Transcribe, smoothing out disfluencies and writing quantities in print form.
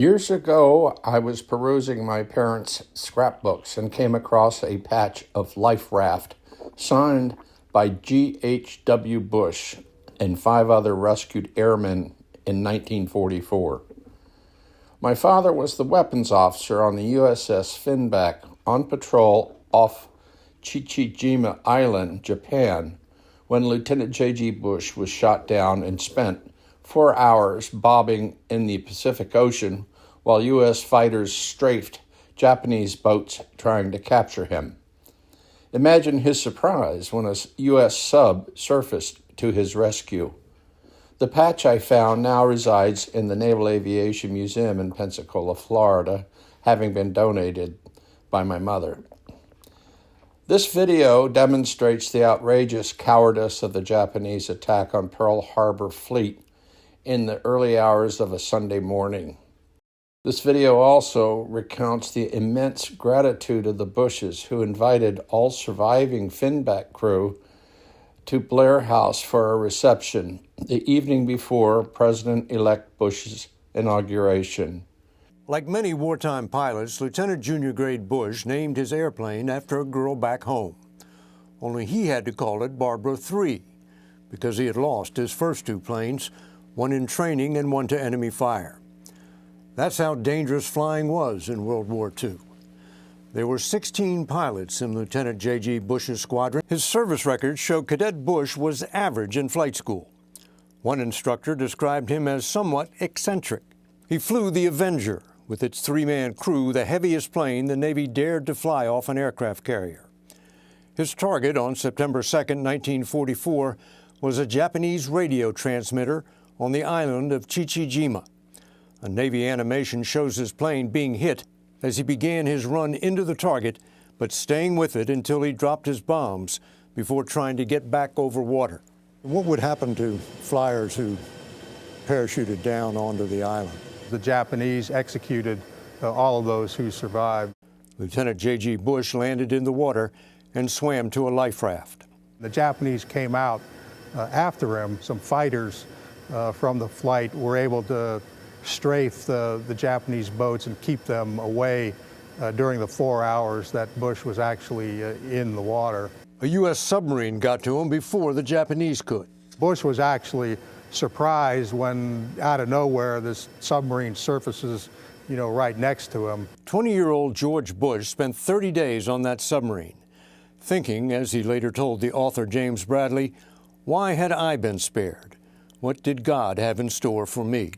Years ago, I was perusing my parents' scrapbooks and came across a patch of Life Raft signed by G.H.W. Bush and 5 other rescued airmen in 1944. My father was the weapons officer on the USS FINBACK on patrol off Chichijima Island, Japan, when Lieutenant J.G. Bush was shot down and spent 4 hours bobbing in the Pacific Ocean while U.S. fighters strafed Japanese boats trying to capture him. Imagine his surprise when a U.S. sub surfaced to his rescue. The patch I found now resides in the Naval Aviation Museum in Pensacola, Florida, having been donated by my mother. This video demonstrates the outrageous cowardice of the Japanese attack on Pearl Harbor fleet in the early hours of a Sunday morning. This video also recounts the immense gratitude of the Bushes, who invited all surviving FINBACK crew to Blair House for a reception the evening before President-elect Bush's inauguration. Like many wartime pilots, Lieutenant Junior Grade Bush named his airplane after a girl back home. Only he had to call it Barbara 3 because he had lost his first 2 planes, one in training and one to enemy fire. That's how dangerous flying was in World War II. There were 16 pilots in Lieutenant J.G. Bush's squadron. His service records show Cadet Bush was average in flight school. One instructor described him as somewhat eccentric. He flew the Avenger, with its 3-man crew, the heaviest plane the Navy dared to fly off an aircraft carrier. His target on September 2, 1944, was a Japanese radio transmitter on the island of Chichijima. A Navy animation shows his plane being hit as he began his run into the target, but staying with it until he dropped his bombs before trying to get back over water. What would happen to flyers who parachuted down onto the island? The Japanese executed all of those who survived. Lieutenant J.G. Bush landed in the water and swam to a life raft. The Japanese came out after him. Some fighters from the flight were able to strafe the Japanese boats and keep them away during the 4 hours that Bush was actually in the water. A U.S. submarine got to him before the Japanese could. Bush was actually surprised when, out of nowhere, this submarine surfaces, right next to him. 20-year-old George Bush spent 30 days on that submarine, thinking, as he later told the author James Bradley, "Why had I been spared? What did God have in store for me?"